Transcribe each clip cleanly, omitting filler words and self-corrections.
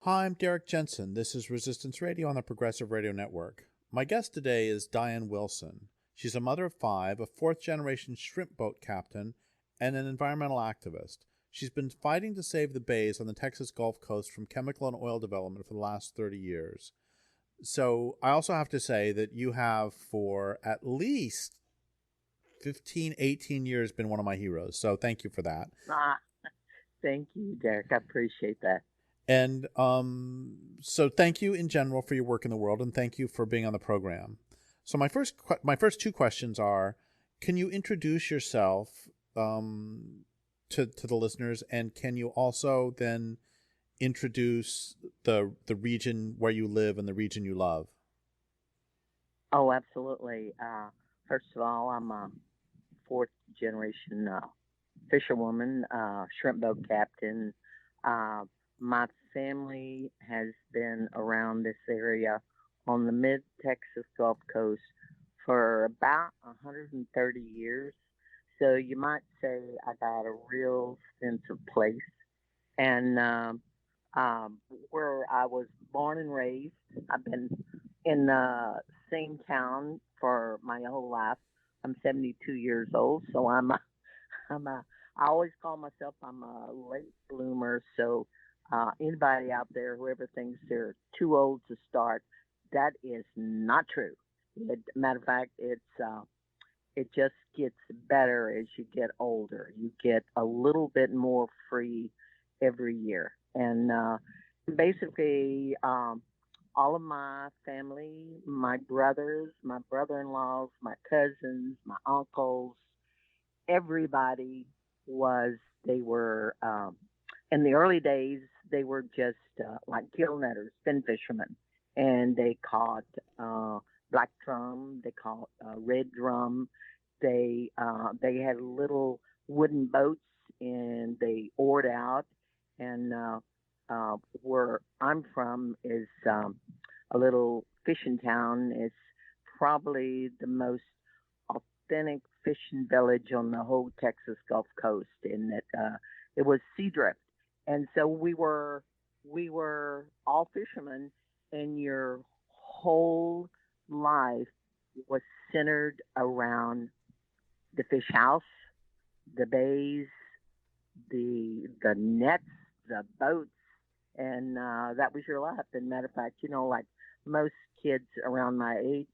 Hi, I'm Derrick Jensen. This is Resistance Radio on the Progressive Radio Network. My guest today is Diane Wilson. She's a mother of five, a fourth-generation shrimp boat captain, and an environmental activist. She's been fighting to save the bays on the Texas Gulf Coast from chemical and oil development for the last 30 years. So I also have to say that you have, for at least 15, 18 years, been one of my heroes. So thank you for that. Thank you, Derek. I appreciate that. And so thank you in general for your work in the world, and thank you for being on the program. So my first two questions are, can you introduce yourself to the listeners, and can you also then introduce the region where you live and the region you love? Oh, absolutely. First of all, I'm a fourth generation fisherwoman, shrimp boat captain. My family has been around this area on the mid-Texas Gulf Coast for about 130 years. So you might say I got a real sense of place. And where I was born and raised, I've been in the same town for my whole life. I'm 72 years old, so I always call myself I'm a late bloomer. So anybody out there, whoever thinks they're too old to start, that is not true. Matter of fact, it just gets better as you get older. You get a little bit more free every year, and basically, all of my family, my brothers, my brother-in-laws, my cousins, my uncles, everybody was, they were, in the early days, they were just like gill netters, fin fishermen. And they caught black drum, they caught red drum. They had little wooden boats and they oared out. And where I'm from is a little fishing town. It's probably the most authentic fishing village on the whole Texas Gulf Coast, and that it was Seadrift, and so we were all fishermen, and your whole life was centered around the fish house, the bays, the nets, the boats, and that was your life. And matter of fact, like most kids around my age,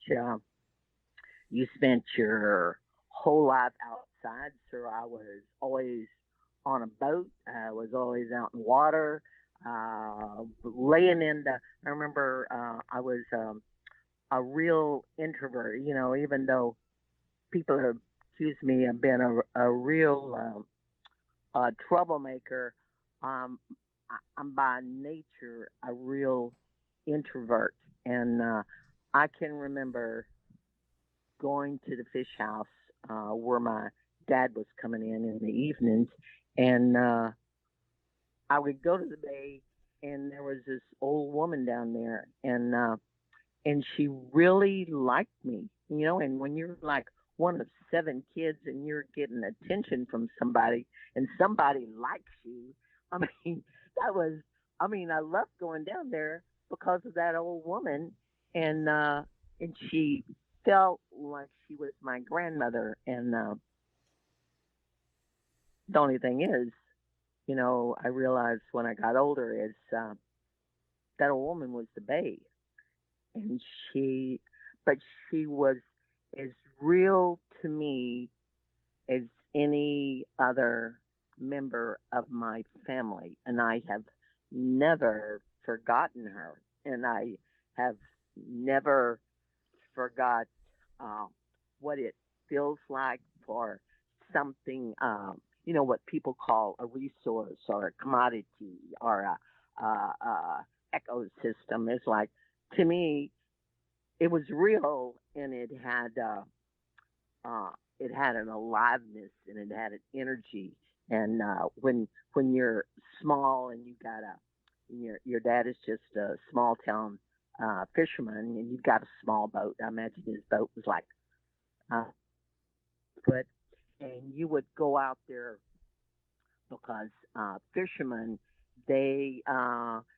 you spent your whole life outside. So I was always on a boat. I was always out in water, laying in the. I remember I was a real introvert. Even though people have accused me of being a real troublemaker, I'm by nature a real introvert, and I can remember going to the fish house where my dad was coming in the evenings, and I would go to the bay, and there was this old woman down there, and she really liked me, And when you're like one of seven kids and you're getting attention from somebody, and somebody likes you, I mean, that was, I loved going down there because of that old woman, and she felt like she was my grandmother. And the only thing is, I realized when I got older is that old woman was the babe, and but she was as real to me as any other member of my family, and I have never forgotten her, and I have never forgot uh, what it feels like for something, what people call a resource or a commodity or a ecosystem. It's like, to me, it was real, and it had an aliveness, and it had an energy. And when you're small and you got your dad is just a small town fisherman, and you've got a small boat. I imagine his boat was like uh, foot, and you would go out there because fishermen, they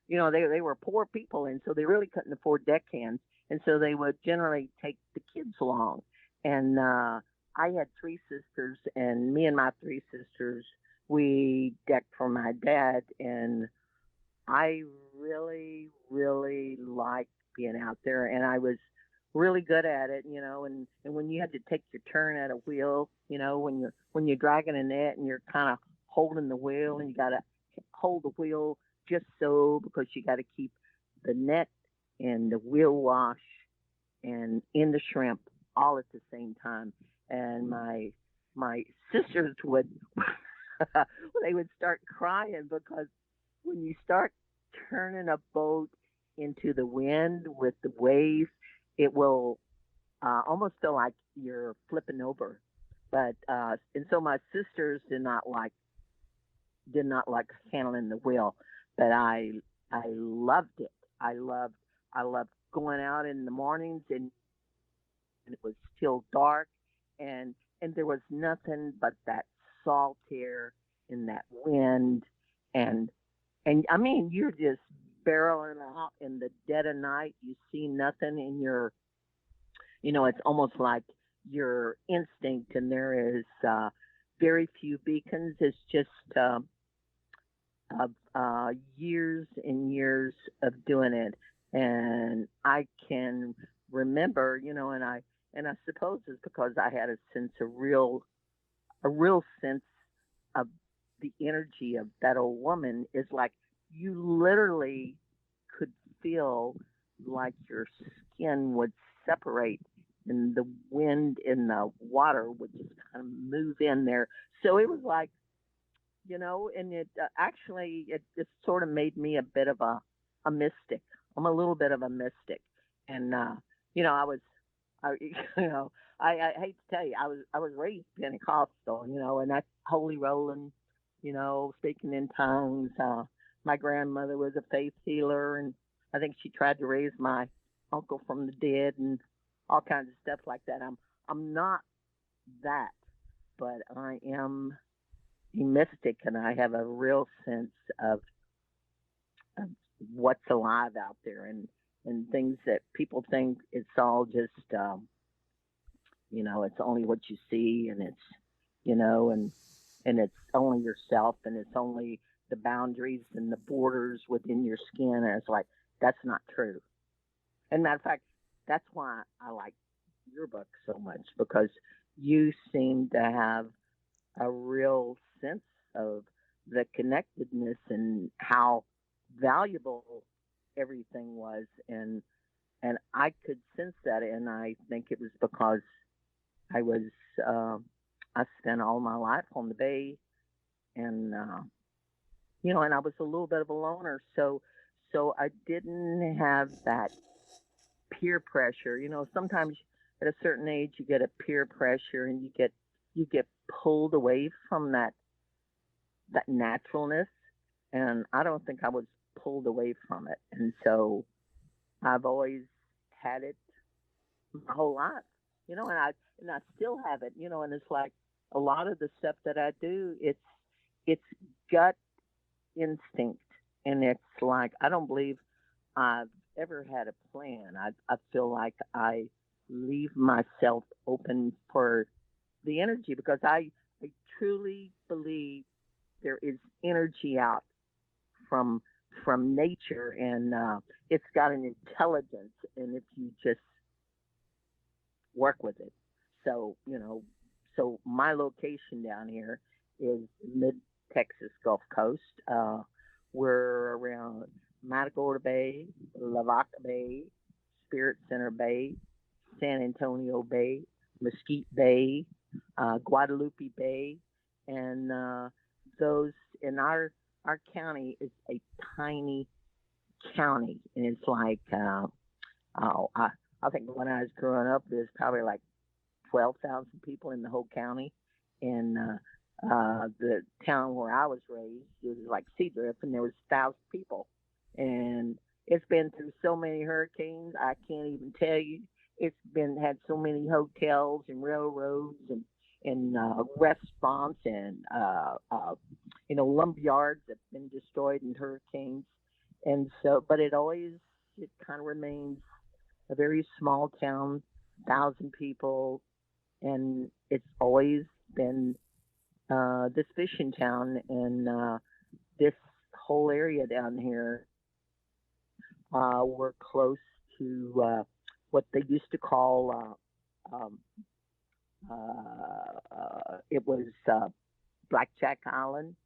they were poor people, and so they really couldn't afford deckhands, and so they would generally take the kids along. And I had three sisters, and me and my three sisters, we decked for my dad, and I really, really liked being out there, and I was really good at it, and when you had to take your turn at a wheel, when you're dragging a net and you're kind of holding the wheel, and you got to hold the wheel just so, because you got to keep the net and the wheel wash and in the shrimp all at the same time. And my sisters would they would start crying, because when you start turning a boat into the wind with the waves, it will almost feel like you're flipping over. But and so my sisters did not like handling the wheel, but I loved it. I loved going out in the mornings, and it was still dark, and there was nothing but that salt air and that wind, and I mean, you're just barreling out in the dead of night. You see nothing in it's almost like your instinct, and there is very few beacons. It's just of years and years of doing it, and I can remember, and I suppose it's because I had a real sense of the energy of that old woman. Is like you literally could feel like your skin would separate, and the wind and the water would just kind of move in there. So it was like, and it actually it sort of made me a bit of a mystic. I'm a little bit of a mystic, and I was, I, I hate to tell you, I was raised Pentecostal, and that's holy rolling, speaking in tongues. My grandmother was a faith healer, and I think she tried to raise my uncle from the dead and all kinds of stuff like that. I'm not that, but I am a mystic, and I have a real sense of what's alive out there, and things that people think it's all just it's only what you see, and it's and it's only yourself, and it's only the boundaries and the borders within your skin, and it's like that's not true. And matter of fact, that's why I like your book so much, because you seem to have a real sense of the connectedness and how valuable everything was, and I could sense that, and I think it was because I was uh, I spent all my life on the bay, and and I was a little bit of a loner, so I didn't have that peer pressure. Sometimes at a certain age you get a peer pressure, and you get pulled away from that naturalness, and I don't think I was pulled away from it, and so I've always had it my whole life, and I still have it, and it's like a lot of the stuff that I do, it's gut instinct, and it's like I don't believe I've ever had a plan. I feel like I leave myself open for the energy, because I truly believe there is energy out from from nature, and it's got an intelligence, and if you just work with it. So, so my location down here is mid Texas Gulf Coast. We're around Matagorda Bay, Lavaca Bay, Spirit Center Bay, San Antonio Bay, Mesquite Bay, Guadalupe Bay, and those in our county is a tiny county, and it's like oh, I think when I was growing up, there's probably like 12,000 people in the whole county, and the town where I was raised, it was like Seadrift, and there was 1,000 people, and it's been through so many hurricanes, I can't even tell you. It's been had so many hotels and railroads and restaurants and lumber yards that have been destroyed in hurricanes, And so, but it kind of remains a very small town, 1,000 people, and it's always been this fishing town, and this whole area down here. We're close to what they used to call it was Blackjack Island,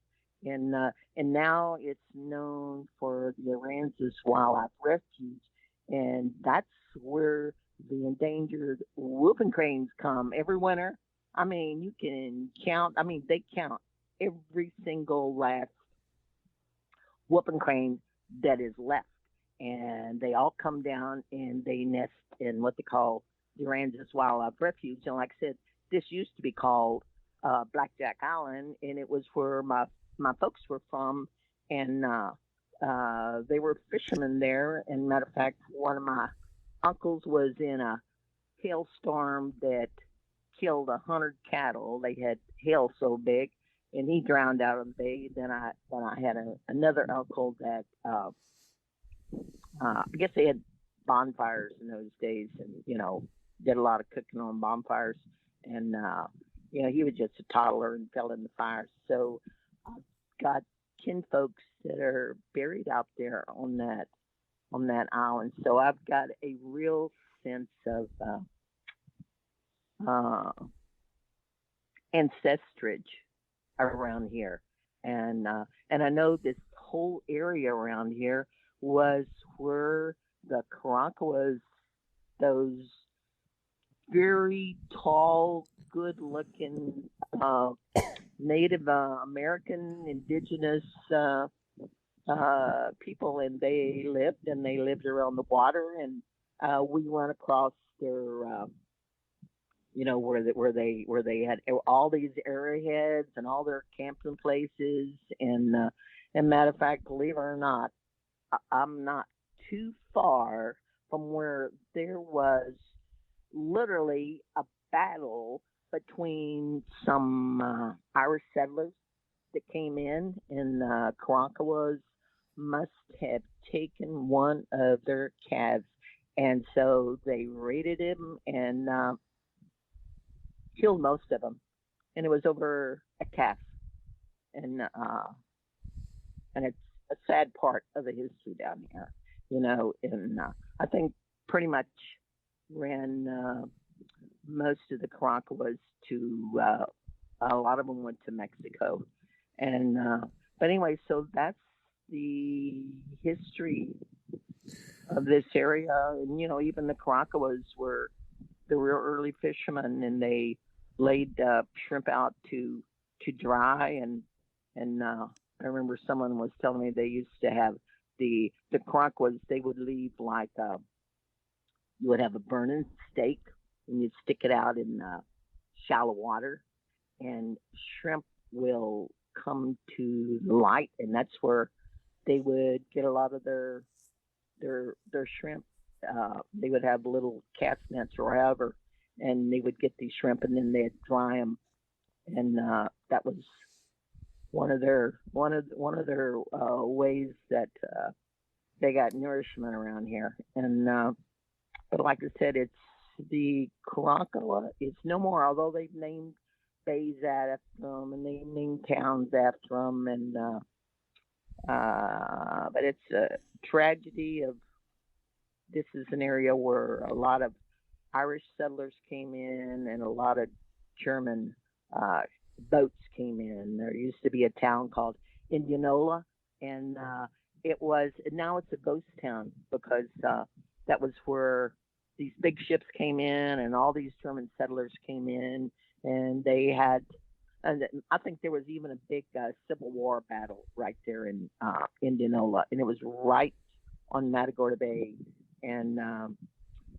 and now it's known for the Aransas Wildlife Refuge, and that's where the endangered whooping cranes come every winter. I mean, you can count. I mean, they count every single last whooping crane that is left, and they all come down and they nest in what they call the Aransas Wildlife Refuge. And like I said, this used to be called Blackjack Island, and it was where my folks were from, and they were fishermen there. And matter of fact, one of my uncles was in a hailstorm that killed 100 cattle. They had hail so big, and he drowned out of the bay. Then I had another uncle that I guess they had bonfires in those days, and did a lot of cooking on bonfires. And he was just a toddler and fell in the fire. So I've got kinfolks that are buried out there on that island. So I've got a real sense of ancestrage around here, and I know this whole area around here was where the Karankawas, those very tall, good-looking Native American indigenous people, and they lived around the water, and we went across their where they had all these arrowheads and all their camping places, and matter of fact, believe it or not, I'm not too far from where there was literally a battle between some Irish settlers that came in, and Karankawas must have taken one of their calves, and so they raided him and killed most of them, and it was over a calf, and it's a sad part of the history down here, and I think pretty much ran most of the Karankawas to a lot of them went to Mexico, and but anyway, so that's the history of this area, and even the Karankawas were the real early fishermen, and they laid shrimp out to dry, and I remember someone was telling me they used to have the Karankawas. They would leave like you would have a burning steak, and you'd stick it out in shallow water, and shrimp will come to the light, and that's where they would get a lot of their shrimp. They would have little cat's nets or however, and they would get these shrimp, and then they'd dry them, and that was one of their ways that they got nourishment around here. And but like I said, it's the Karankawa. It's no more, although they've named bays after them and they named towns after them, and but it's a tragedy of. This is an area where a lot of Irish settlers came in and a lot of German boats came in. There used to be a town called Indianola, and now it's a ghost town because that was where these big ships came in and all these German settlers came in, and they had, and I think there was even a big Civil War battle right there in Indianola, and it was right on Matagorda Bay. And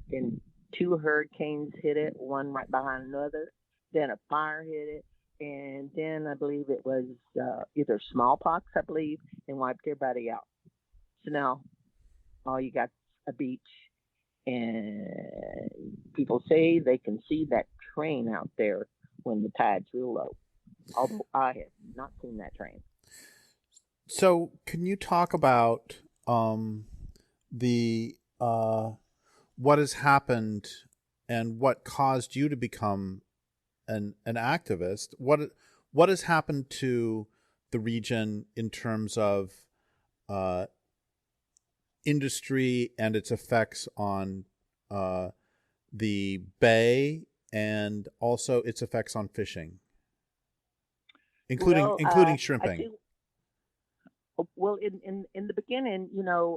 then two hurricanes hit it, one right behind another. Then a fire hit it, and then I believe it was either smallpox, I believe, and wiped everybody out. So now all you got a beach, and people say they can see that train out there when the tide's real low. Although I have not seen that train. So can you talk about um, the what has happened and what caused you to become an activist. What has happened to the region in terms of uh, industry and its effects on the bay, and also its effects on fishing, Well, including I shrimping. do. Well, in the beginning,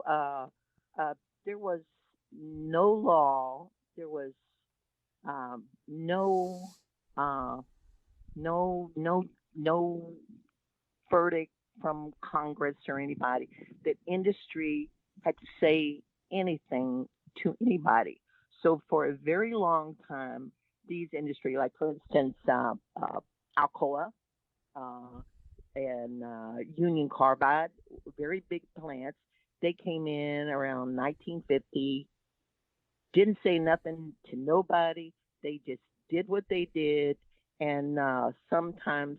uh, there was no law. There was no uh, no verdict from Congress or anybody that industry had to say anything to anybody. So for a very long time, these industry, like for instance, Alcoa uh, and Union Carbide, very big plants, they came in around 1950, didn't say nothing to nobody. They just did what they did, and sometimes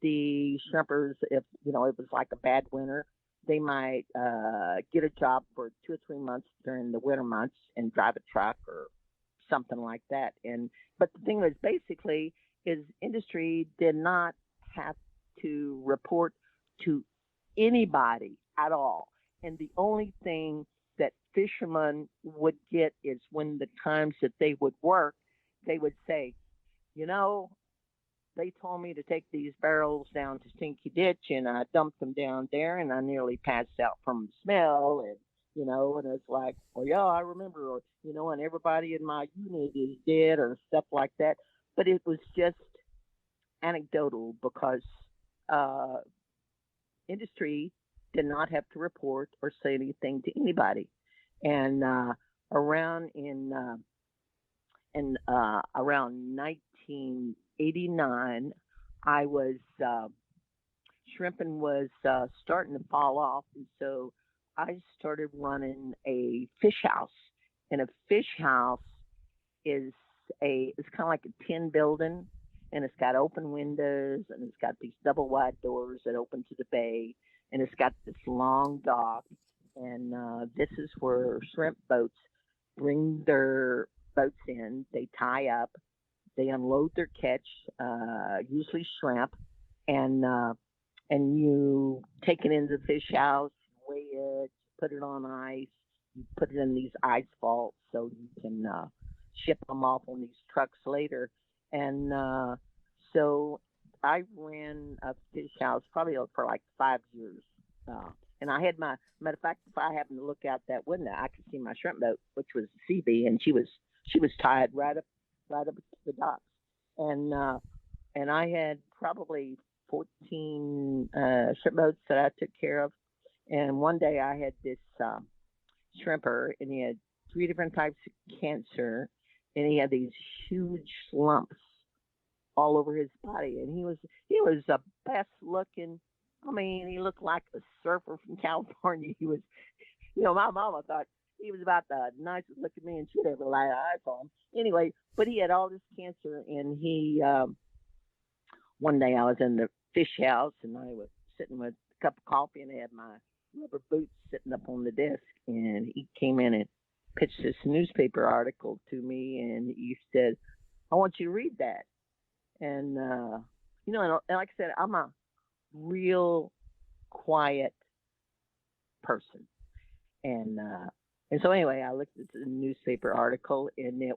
the shrimpers, if it was like a bad winter, they might get a job for 2 or 3 months during the winter months and drive a truck or something like that. And but the thing was basically is industry did not have to report to anybody at all. And the only thing that fishermen would get is when the times that they would work, they would say, you know, they told me to take these barrels down to Stinky Ditch and I dumped them down there and I nearly passed out from the smell and it's like, well, yeah, I remember, and everybody in my unit is dead or stuff like that. But it was just anecdotal because uh, industry did not have to report or say anything to anybody. And around around 1989, I was shrimping was starting to fall off, and so I started running a fish house. And a fish house is it's kind of like a tin building, and it's got open windows, and it's got these double wide doors that open to the bay, and it's got this long dock, and this is where shrimp boats bring their boats in. They tie up, they unload their catch, usually shrimp, and you take it into the fish house, weigh it, put it on ice, you put it in these ice vaults so you can ship them off on these trucks later. And so I ran a fish house probably for like 5 years. And I had my matter of fact, if I happened to look out that window, I could see my shrimp boat, which was a CB, and she was tied right up to the docks. And I had probably 14 shrimp boats that I took care of. And one day I had this shrimper, and he had three different types of cancer, and he had these huge lumps all over his body, and he was the best looking. I mean, he looked like a surfer from California. He was, my mama thought he was about the nicest looking man she'd ever laid eyes on. Anyway, but he had all this cancer, and he one day I was in the fish house, and I was sitting with a cup of coffee, and I had my rubber boots sitting up on the desk, and he came in and pitched this newspaper article to me, and he said, "I want you to read that." And and like I said, I'm a real quiet person, and so anyway, I looked at the newspaper article, and the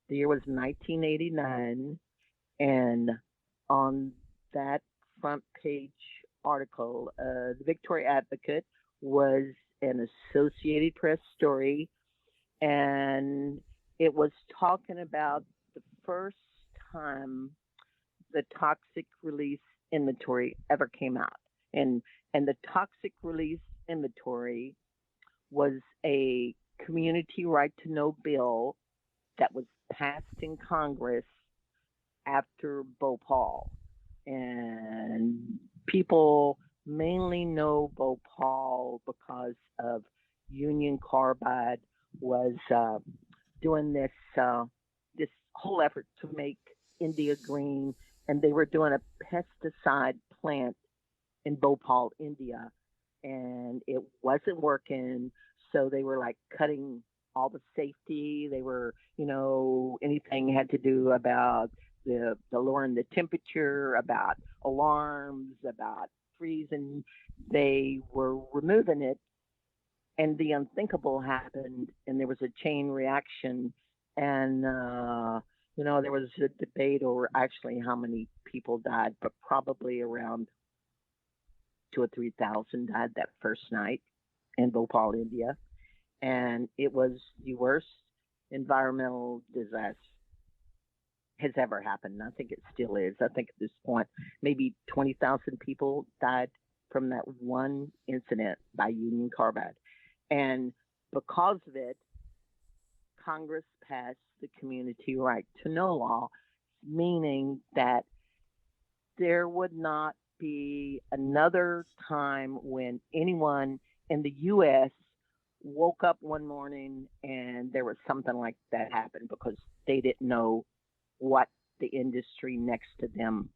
year was 1989, and on that front page article, the Victoria Advocate was an Associated Press story, and it was talking about the first time the toxic release inventory ever came out. And the toxic release inventory was a community right to know bill that was passed in Congress after Bhopal. And people mainly know Bhopal because of Union Carbide was doing this whole effort to make India green, and they were doing a pesticide plant in Bhopal, India, and it wasn't working. So they were like cutting all the safety. They were, anything had to do about the lowering the temperature, about alarms, about freezing. They were removing it, and the unthinkable happened, and there was a chain reaction, and there was a debate over actually how many people died, but probably around 2 or 3 thousand died that first night in Bhopal, India, and it was the worst environmental disaster has ever happened. I think it still is. I think at this point, maybe 20,000 people died from that one incident by Union Carbide. And because of it, Congress passed the Community Right to Know law, meaning that there would not be another time when anyone in the U.S. woke up one morning and there was something like that happen because they didn't know what the industry next to them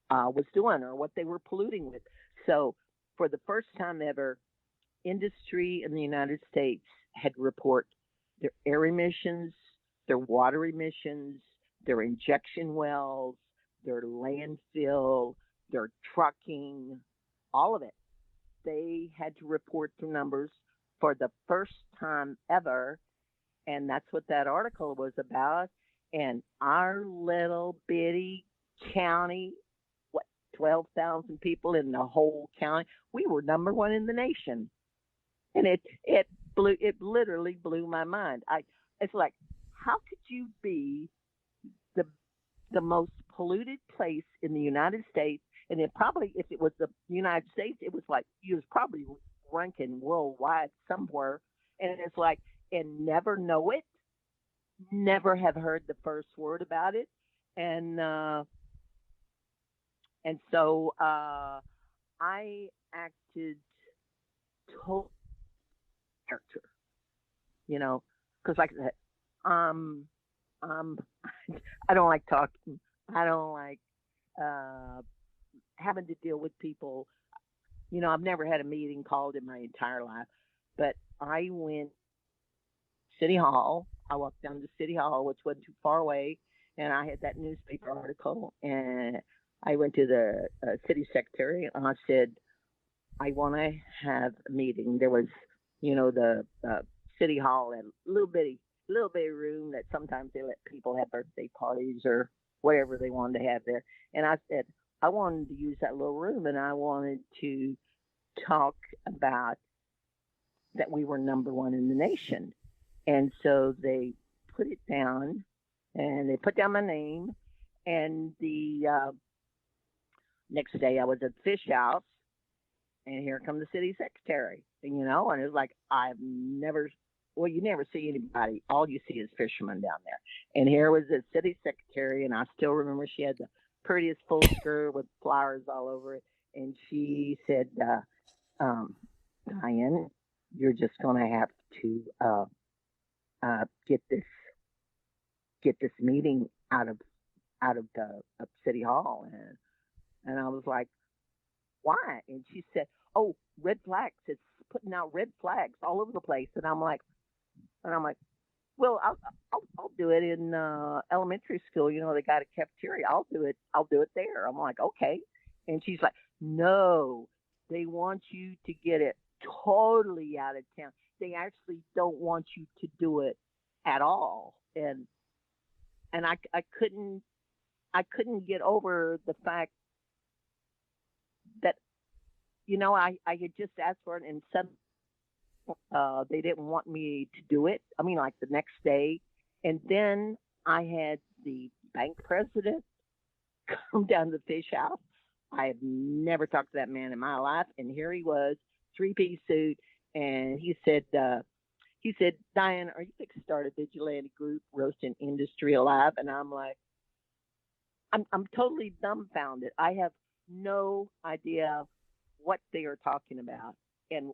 was doing or what they were polluting with. So, for the first time ever, industry in the United States had report their air emissions, their water emissions, their injection wells, their landfill, their trucking, all of it. They had to report the numbers for the first time ever. And that's what that article was about. And our little bitty county, what, 12,000 people in the whole county, we were number one in the nation. And it literally blew my mind. It's like, how could you be the the most polluted place in the United States? And it probably, if it was the United States, it was like you was probably ranking worldwide somewhere. And it's like, and never know it, never have heard the first word about it, and uh, and so I acted total character, because like I said, um, um, I don't like talking. I don't like uh, having to deal with people. I've never had a meeting called in my entire life, but I went City Hall. I walked down to City Hall, which wasn't too far away, and I had that newspaper article. And I went to the city secretary and I said, I want to have a meeting. There was, the City Hall had a little bitty room that sometimes they let people have birthday parties or whatever they wanted to have there. And I said, I wanted to use that little room and I wanted to talk about that we were number one in the nation. And so they put it down and they put down my name. And the next day I was at the fish house and here come the city secretary. And it was like, you never see anybody. All you see is fishermen down there. And here was the city secretary, and I still remember she had the prettiest full skirt with flowers all over it. And she said, um, Diane, you're just going to have to uh, get this meeting out of the city hall. And I was like, why? And she said, oh, red flags. It's putting out red flags all over the place. And I'm like, well, I'll do it in elementary school. They got a cafeteria. I'll do it. I'll do it there. I'm like, okay. And she's like, no, they want you to get it totally out of town. They actually don't want you to do it at all. And I couldn't get over the fact that I had just asked for it and suddenly they didn't want me to do it. I mean, like the next day. And then I had the bank president come down to the fish house. I have never talked to that man in my life. And here he was, three-piece suit. And he said, Diane, are you fixing to start a vigilante group roasting industry alive? And I'm like, I'm totally dumbfounded. I have no idea what they are talking about and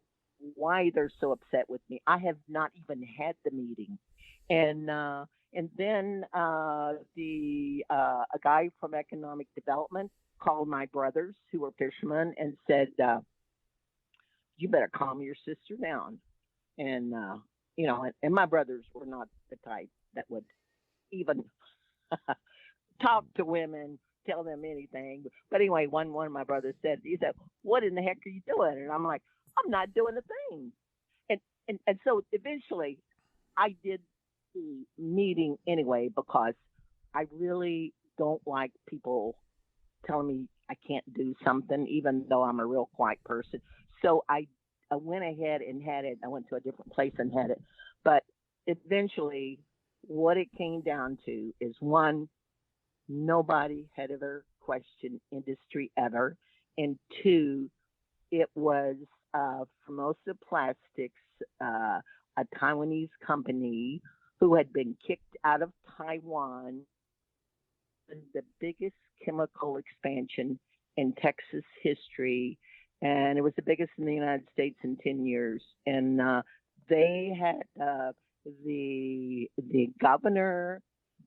why they're so upset with me. I have not even had the meeting, and then the a guy from economic development called my brothers who were fishermen and said, you better calm your sister down. And, and my brothers were not the type that would even talk to women, tell them anything. But anyway, one of my brothers he said, "What in the heck are you doing?" And I'm like, "I'm not doing a thing." And and so eventually, I did the meeting anyway because I really don't like people telling me I can't do something, even though I'm a real quiet person. So I went ahead and had it. I went to a different place and had it. But eventually, what it came down to is one, nobody had ever questioned industry ever, and two, it was Formosa Plastics, a Taiwanese company who had been kicked out of Taiwan, the biggest chemical expansion in Texas history, and it was the biggest in the United States in 10 years. And they had the governor,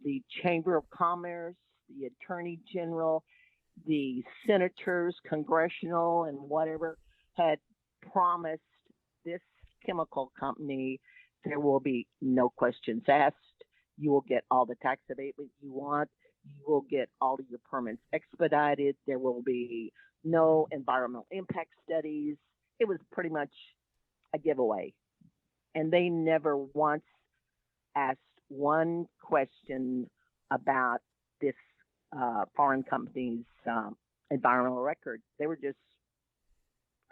the Chamber of Commerce, the Attorney General, the senators, congressional, and whatever had promised this chemical company there will be no questions asked. You will get all the tax abatement you want. You will get all of your permits expedited. There will be no environmental impact studies. It was pretty much a giveaway. And they never once asked one question about this foreign company's environmental record. They were just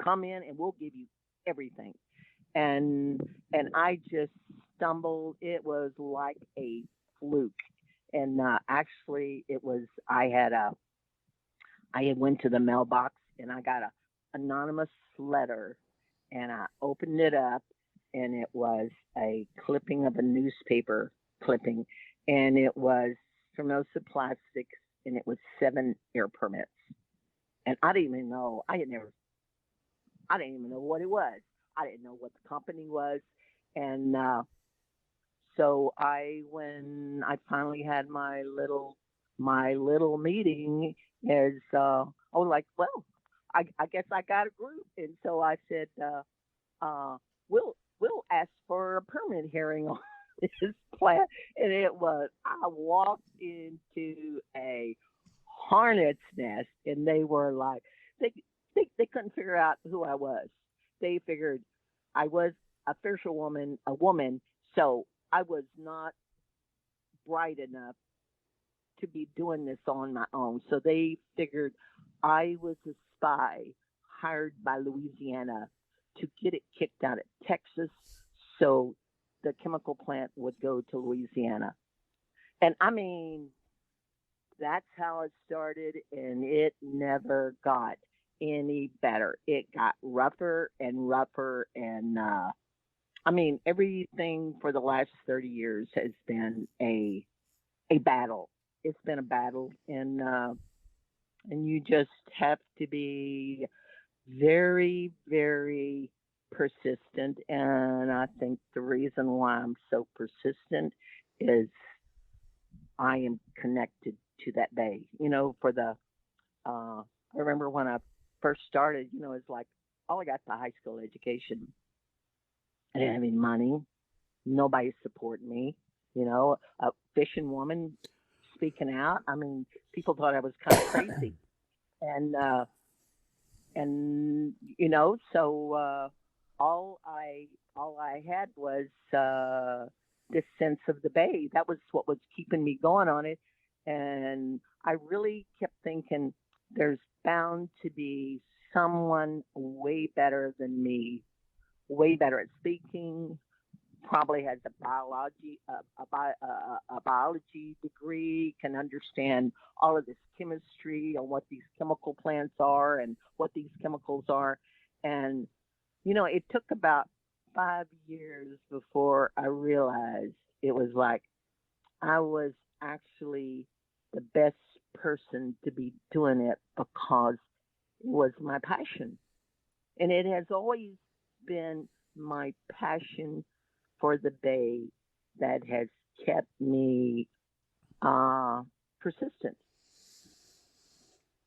come in and we'll give you everything. And I just stumbled. It was like a fluke. And actually, it was I had went to the mailbox and I got a anonymous letter, and I opened it up, and it was a clipping of a newspaper clipping, and it was Formosa Plastics, and it was 7 air permits, and I didn't even know. I didn't even know what it was. I didn't know what the company was, and so when I finally had my little meeting, is I was like, well, I guess I got a group, and so I said, we'll ask for a permit hearing on this plant, and it was I walked into a hornet's nest, and they were like, they couldn't figure out who I was. They figured I was a woman, so I was not bright enough to be doing this on my own. So they figured I was a spy hired by Louisiana to get it kicked out of Texas so the chemical plant would go to Louisiana. And I mean, that's how it started, and it never got any better. It got rougher and rougher, and I mean, everything for the last 30 years has been a battle. It's been a battle, and you just have to be very, very persistent. And I think the reason why I'm so persistent is I am connected to that bay. For the I remember when I first started, it's like all I got the high school education. I didn't have any money. Nobody supported me. A fishing woman speaking out. I mean, people thought I was kind of crazy, and so all I had was this sense of the bay. That was what was keeping me going on it, and I really kept thinking there's bound to be someone way better than me, way better at speaking, probably has a biology degree, can understand all of this chemistry and what these chemical plants are and what these chemicals are. And, it took about 5 years before I realized it was like I was actually the best person to be doing it because it was my passion. And it has always been my passion for the bay that has kept me persistent.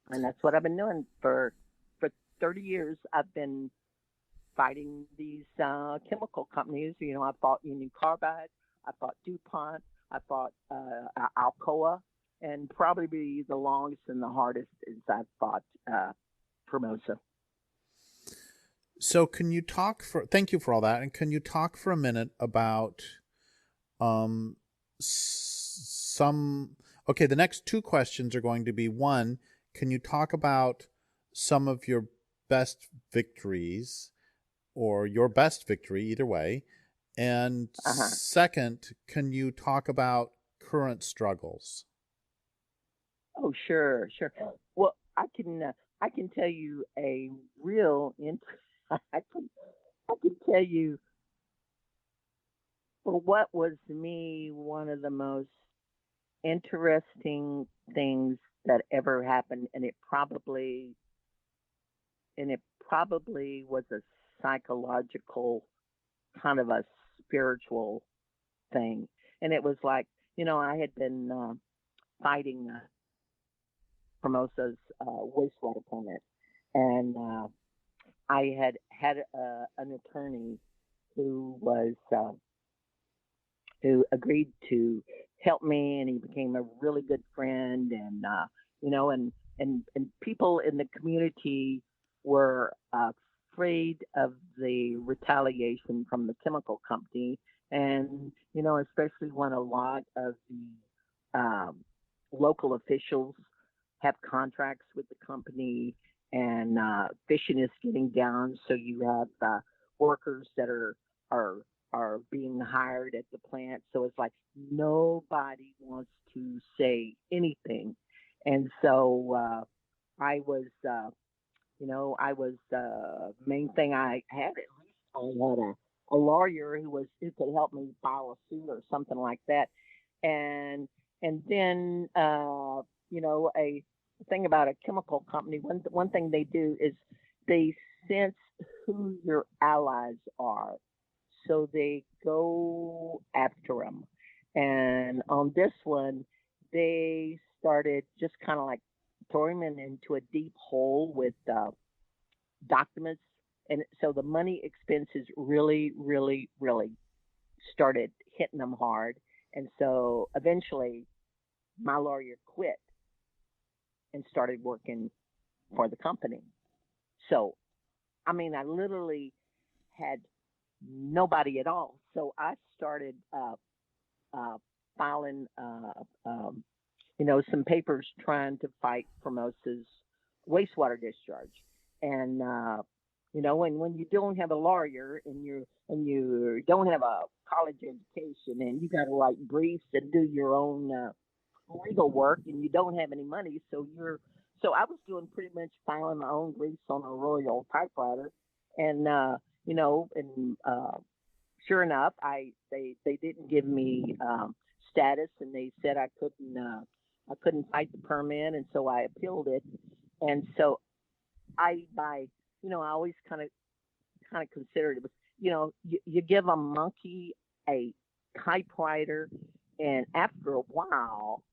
And that's what I've been doing for 30 years. I've been fighting these chemical companies. I fought Union Carbide, I fought DuPont, I fought Alcoa, and probably the longest and the hardest is I fought Formosa. So thank you for all that. And can you talk for a minute about the next two questions are going to be, one, can you talk about some of your best victories or your best victory, either way? And second, can you talk about current struggles? Oh, sure. Well, I can tell you a real I can tell you, for what was to me one of the most interesting things that ever happened, and it probably was a psychological, kind of a spiritual thing. And it was like, I had been fighting Formosa's wastewater permit, and I had an attorney who agreed to help me, and he became a really good friend, and and people in the community were afraid of the retaliation from the chemical company, and especially when a lot of the local officials have contracts with the company, and fishing is getting down, so you have workers that are being hired at the plant. So it's like nobody wants to say anything. And so main thing I had, at least I had a lawyer who could help me file a suit or something like that. And then a thing about a chemical company, one thing they do is they sense who your allies are, so they go after them. And on this one, they started just kind of like throwing him into a deep hole with documents. And so the money expenses really, really, really started hitting them hard. And so eventually my lawyer quit and started working for the company. So, I mean, I literally had nobody at all. So I started filing, some papers trying to fight Formosa's wastewater discharge. And and when you don't have a lawyer, and you don't have a college education, and you got to write briefs and do your own legal work, and you don't have any money, so I was doing pretty much filing my own briefs on a Royal typewriter, and sure enough, they didn't give me status, and they said I couldn't fight the permit, and so I appealed it, and so I always kind of considered it was, you give a monkey a typewriter, and after a while,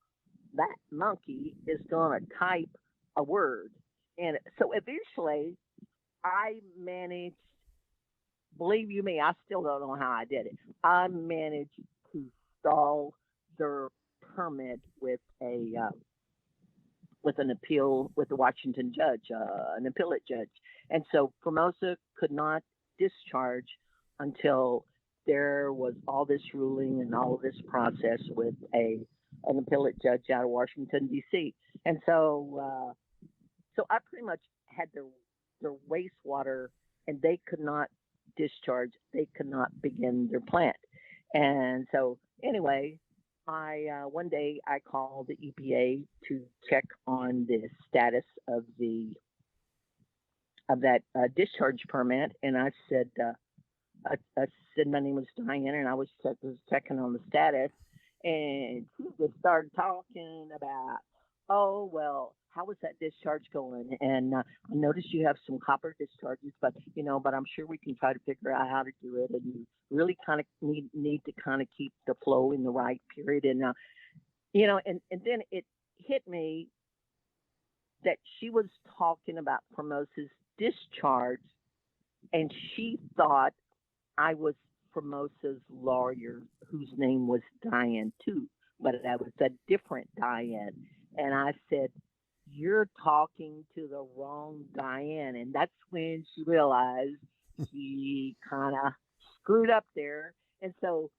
that monkey is going to type a word. And so eventually I managed, believe you me, I still don't know how I did it. I managed to stall their permit with an appeal with the Washington judge, an appellate judge. And so Formosa could not discharge until there was all this ruling and all of this process with an appellate judge out of Washington, D.C. And so I pretty much had their wastewater, and they could not discharge. They could not begin their plant. And so anyway, one day I called the EPA to check on the status of that discharge permit, and I said my name was Diane, and I was checking on the status, and she just started talking about, oh well, how is that discharge going? And I noticed you have some copper discharges, but I'm sure we can try to figure out how to do it, and you really kind of need to kind of keep the flow in the right period. And and then it hit me that she was talking about Formosa's discharge and she thought I was Formosa's lawyer, whose name was Diane too, but I was a different Diane. And I said, "You're talking to the wrong Diane." And that's when she realized she kind of screwed up there. And so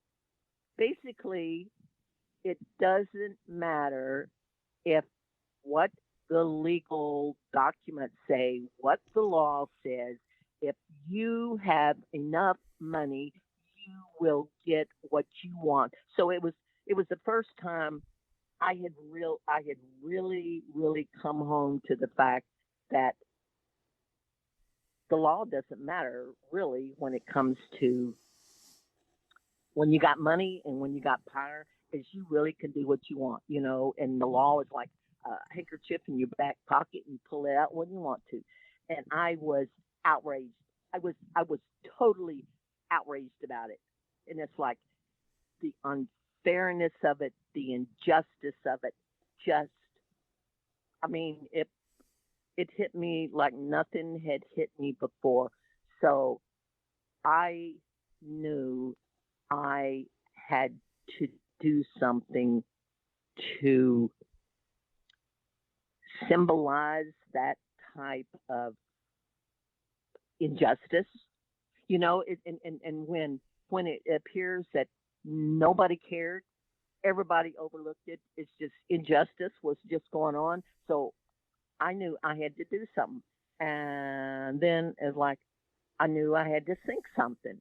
basically, it doesn't matter if what the legal documents say, what the law says. If you have enough money, you will get what you want. So it was the first time I had really come home to the fact that the law doesn't matter really when it comes to when you got money and when you got power, is you really can do what you want, and the law is like a handkerchief in your back pocket and you pull it out when you want to. And I was outraged. I was totally outraged about it. And it's like the unfairness of it, the injustice of it, just I mean, it hit me like nothing had hit me before. So I knew I had to do something to symbolize that type of injustice. And when it appears that nobody cared, everybody overlooked it. It's just injustice was just going on. So I knew I had to do something. And then it's like I knew I had to think something.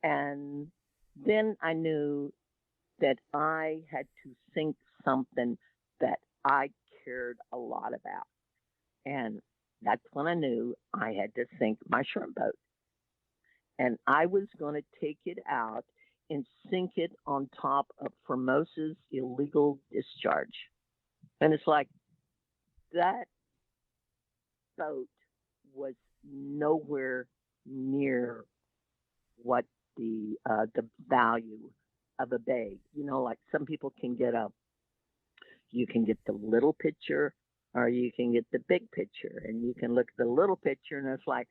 And then I knew that I had to think something that I cared a lot about. And that's when I knew I had to sink my shrimp boat. And I was going to take it out and sink it on top of Formosa's illegal discharge. And it's like that boat was nowhere near what the value of a bay. Like some people you can get the little picture or you can get the big picture, and you can look at the little picture and it's like,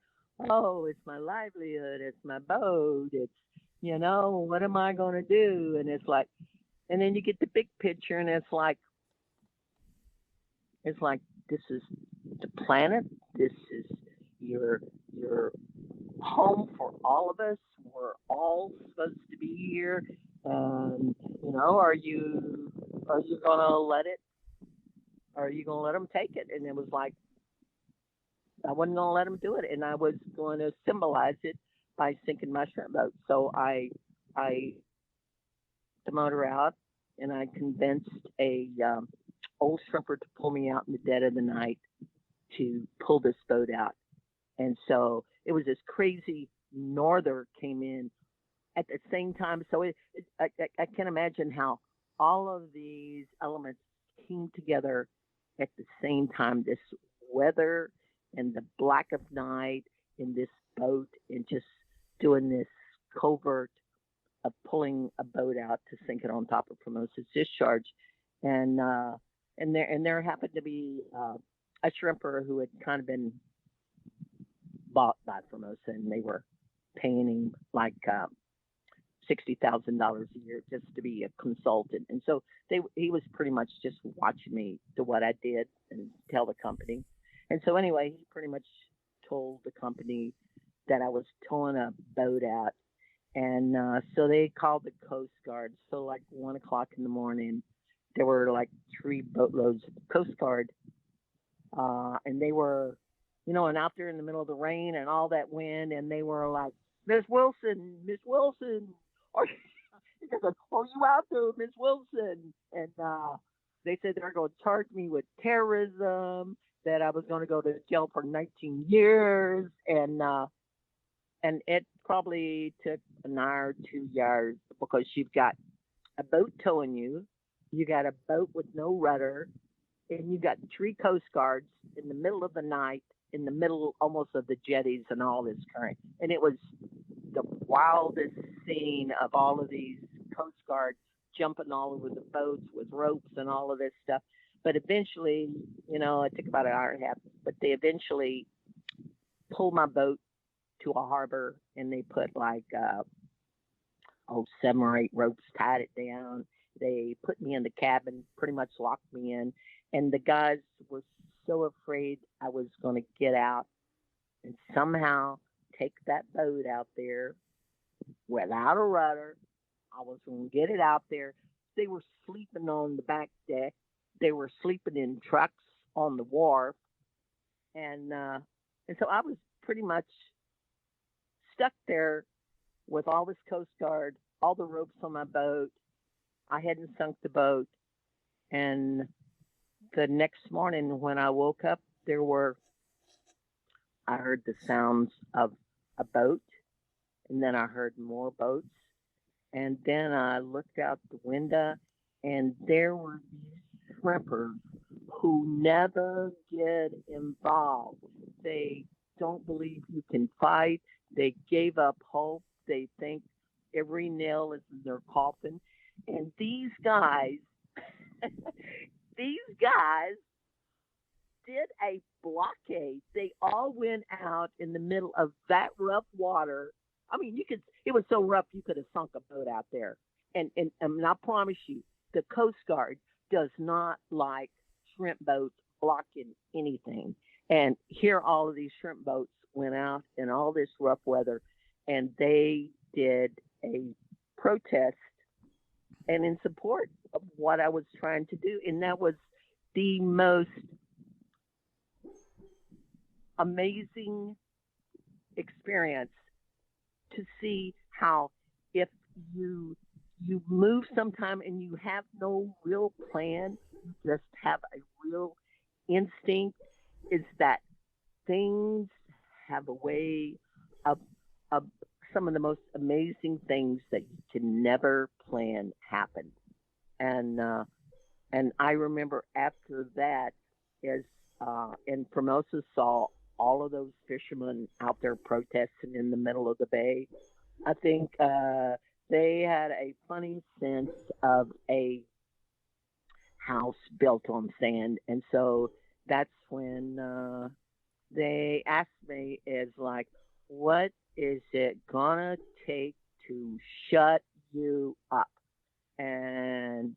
oh, it's my livelihood, it's my boat, it's what am I going to do? And it's like, and then you get the big picture and it's like this is the planet, this is your home for all of us. We're all supposed to be here. And are you gonna let it? Are you gonna let them take it? And it was like I wasn't gonna let them do it, and I was going to symbolize it by sinking my shrimp boat. So I the motor out, and I convinced a old shrimper to pull me out in the dead of the night to pull this boat out. And so it was this crazy norther came in at the same time. So I can imagine how all of these elements came together at the same time. This weather and the black of night in this boat and just doing this covert of pulling a boat out to sink it on top of Formosa's discharge. And there happened to be a shrimper who had kind of been bought by Formosa, and they were paying him like $60,000 a year just to be a consultant. And so he was pretty much just watching me do what I did and tell the company. And so anyway, he pretty much told the company that I was towing a boat out. And so they called the Coast Guard. So like 1 o'clock in the morning, there were like 3 boatloads of Coast Guard. And they were, and out there in the middle of the rain and all that wind. And they were like, Miss Wilson, are you out there, Miss Wilson? And they said they were going to charge me with terrorism, that I was going to go to jail for 19 years. And it probably took an hour or 2 years because you've got a boat towing you, you got a boat with no rudder, and you got 3 Coast Guards in the middle of the night, in the middle almost of the jetties and all this current. And it was the wildest scene of all of these Coast Guards jumping all over the boats with ropes and all of this stuff. But eventually, it took about an hour and a half, but they eventually pulled my boat to a harbor, and they put like 7 or 8 ropes, tied it down. They put me in the cabin, pretty much locked me in, and the guys were so afraid I was going to get out and somehow take that boat out there without a rudder. I was going to get it out there. They were sleeping on the back deck. They were sleeping in trucks on the wharf, and so I was pretty much stuck there with all this Coast Guard, all the ropes on my boat. I hadn't sunk the boat, and the next morning when I woke up, I heard the sounds of a boat, and then I heard more boats, and then I looked out the window, and there were these shrimpers who never get involved. They don't believe you can fight. They gave up hope. They think every nail is in their coffin. And these guys, these guys did a blockade. They all went out in the middle of that rough water. I mean, it was so rough you could have sunk a boat out there. And I promise you, the Coast Guard does not like shrimp boats blocking anything. And here all of these shrimp boats went out in all this rough weather, and they did a protest and in support of what I was trying to do. And that was the most amazing experience to see how if you move sometime and you have no real plan, you just have a real instinct, is that things have a way of some of the most amazing things that you can never plan happen. And I remember after that, as and Formosa saw all of those fishermen out there protesting in the middle of the bay. I think they had a funny sense of a house built on sand, and so that's when they asked me, is like, what is it gonna take to shut you up? And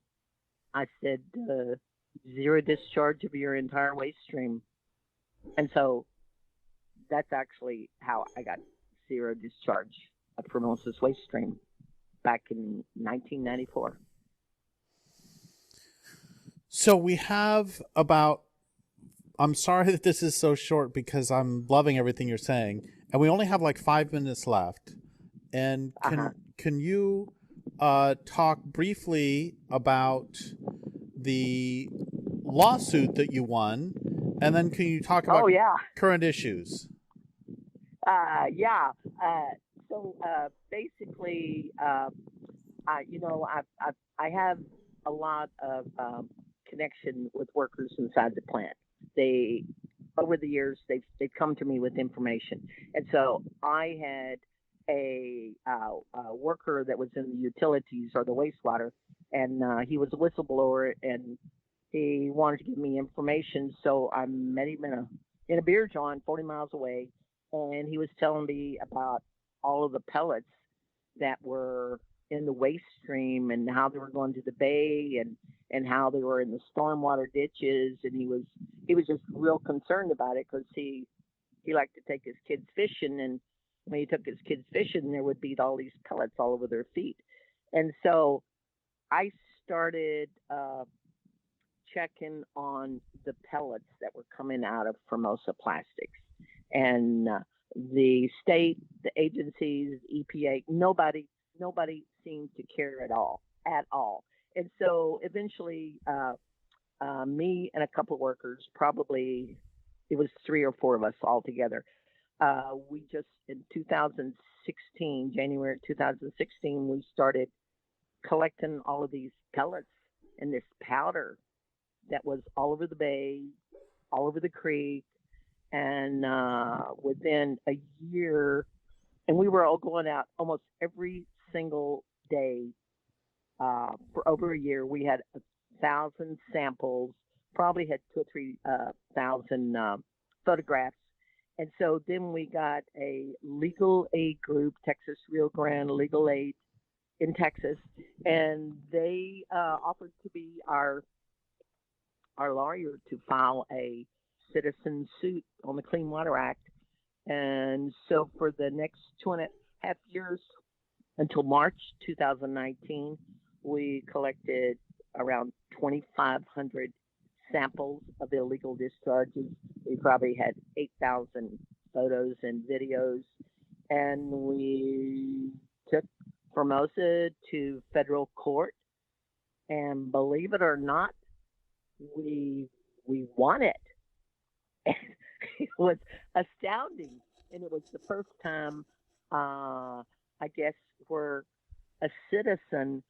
I said, zero discharge of your entire waste stream. And so that's actually how I got zero discharge of Formosa's waste stream back in 1994. So we have about, I'm sorry that this is so short because I'm loving everything you're saying, and we only have like 5 minutes left. And can you talk briefly about the lawsuit that you won, and then can you talk about current issues? So basically, I have a lot of connection with workers inside the plant. They, over the years, they've come to me with information, and so I had a worker that was in the utilities or the wastewater, and he was a whistleblower, and he wanted to give me information. So I met him in a beer joint 40 miles away, and he was telling me about all of the pellets that were in the waste stream and how they were going to the bay and how they were in the stormwater ditches. And he was just real concerned about it because he liked to take his kids fishing, and when he took his kids fishing, there would be all these pellets all over their feet. And so I started checking on the pellets that were coming out of Formosa Plastics. And the state, the agencies, EPA, nobody seemed to care at all. And so eventually, me and a couple of workers, probably it was 3 or 4 of us all together, we just in 2016, January 2016, we started collecting all of these pellets and this powder that was all over the bay, all over the creek. And within a year, and we were all going out almost every single day for over a year. We had 1,000 samples, probably had 2,000 or 3,000 photographs, And so then we got a legal aid group, Texas Rio Grande Legal Aid in Texas, and they offered to be our lawyer to file a citizen suit on the Clean Water Act. And so for the next 2.5 years until March 2019, we collected around 2,500 samples of illegal discharges. We probably had 8,000 photos and videos, and we took Formosa to federal court. And believe it or not, we won it. It was astounding, and it was the first time, I guess, where a citizen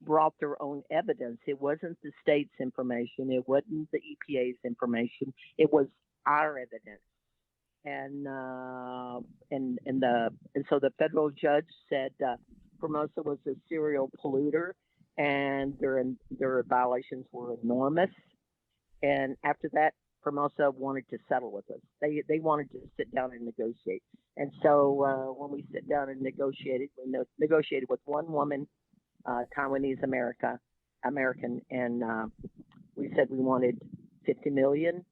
brought their own evidence. It wasn't the state's information. It wasn't the EPA's information. It was our evidence. And so the federal judge said Formosa was a serial polluter, and their violations were enormous. And after that, Formosa wanted to settle with us. They wanted to sit down and negotiate. And so when we sit down and negotiated, we negotiated with one woman, Taiwanese American, and we said we wanted 50 million.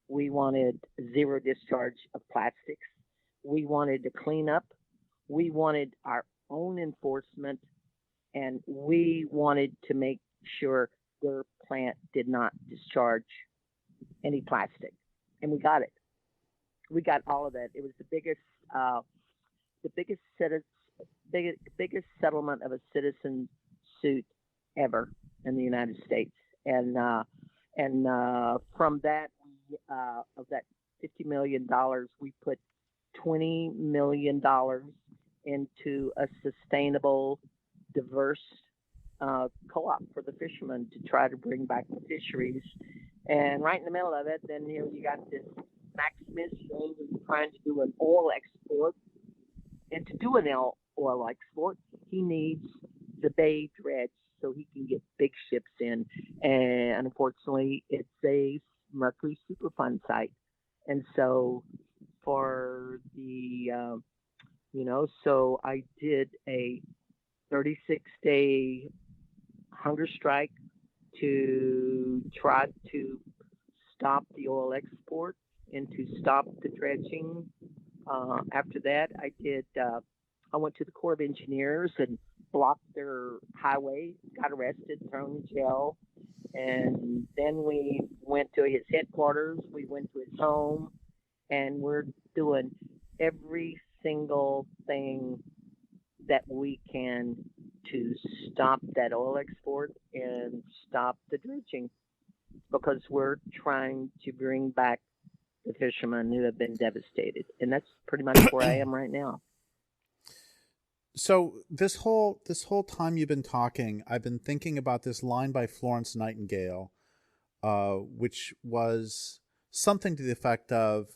We wanted zero discharge of plastics. We wanted to clean up. We wanted our own enforcement, and we wanted to make sure their plant did not discharge any plastic. And we got it. We got all of that. It was the biggest settlement of a citizen suit ever in the United States. And from that, of that $50 million, we put $20 million into a sustainable, diverse co-op for the fishermen to try to bring back the fisheries. And right in the middle of it, then you got this Max Smith show who's trying to do an oil export. And to do an oil export, he needs the bay dredge so he can get big ships in. And unfortunately, it's a Mercury Superfund site. And so for the, so I did a 36-day hunger strike to try to stop the oil export and to stop the dredging. After that, I went to the Corps of Engineers and blocked their highway, got arrested, thrown in jail. And then we went to his headquarters, we went to his home, and we're doing every single thing that we can to stop that oil export and stop the dredging, because we're trying to bring back the fishermen who have been devastated. And that's pretty much where I am right now. So this whole time you've been talking, I've been thinking about this line by Florence Nightingale, which was something to the effect of,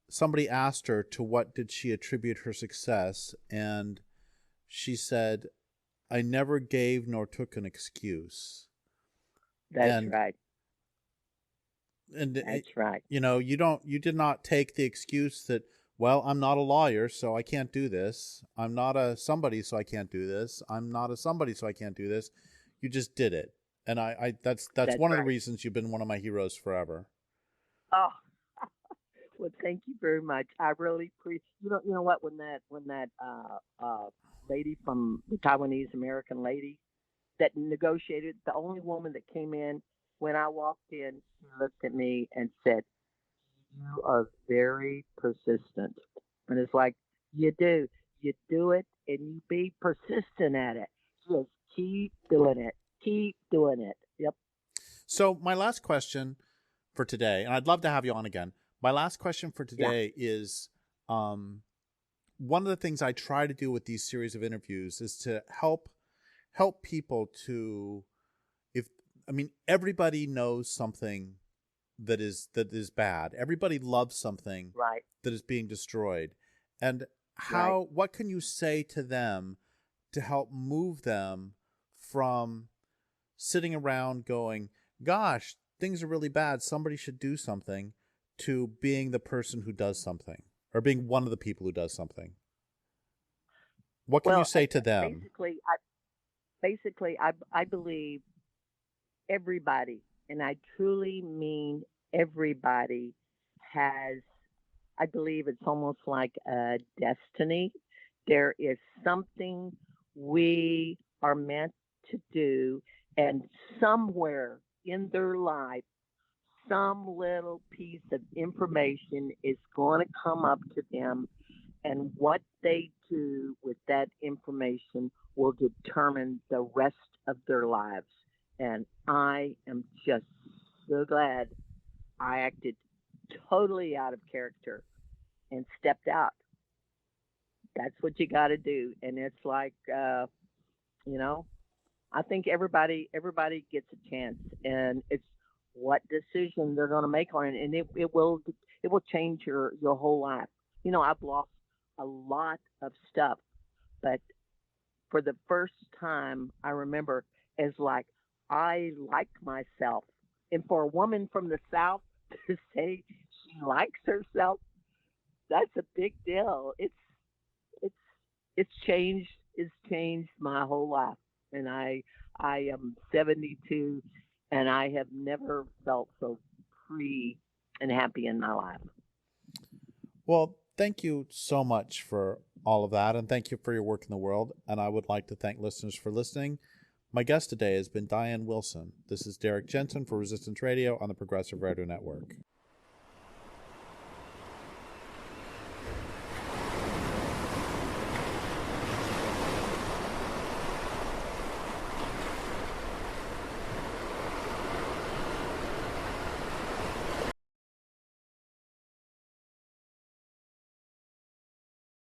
somebody asked her to what did she attribute her success, and she said, "I never gave nor took an excuse." That's right. And that's right. You did not take the excuse that, well, I'm not a lawyer, so I can't do this. I'm not a somebody, so I can't do this. I'm not a somebody, so I can't do this. You just did it. And that's one of the reasons you've been one of my heroes forever. Oh, well, thank you very much. I really appreciate. You know what? When that lady from the Taiwanese American lady that negotiated, the only woman that came in when I walked in, she looked at me and said, "You are very persistent." And it's like, you do it, and you be persistent at it. Just keep doing it. Yep. So my last question for today, and I'd love to have you on again. My last question for today is, one of the things I try to do with these series of interviews is to help people to, everybody knows something that is bad. Everybody loves something that is being destroyed. And what can you say to them to help move them from sitting around going, gosh, things are really bad, somebody should do something, to being the person who does something? or being one of the people who does something? What can you say to them? I believe everybody, and I truly mean everybody, has, I believe it's almost like a destiny. There is something we are meant to do, and somewhere in their life, some little piece of information is going to come up to them, and what they do with that information will determine the rest of their lives. And I am just so glad I acted totally out of character and stepped out. That's what you got to do. And it's like, you know, I think everybody gets a chance, and it's what decision they're going to make on it, and it will change your whole life. I've lost a lot of stuff, but for the first time, I remember as like I like myself, and for a woman from the South to say she likes herself, that's a big deal. It's it's changed my whole life, and I am 72, and I have never felt so free and happy in my life. Well, thank you so much for all of that, and thank you for your work in the world. And I would like to thank listeners for listening. My guest today has been Diane Wilson. This is Derrick Jensen for Resistance Radio on the Progressive Radio Network.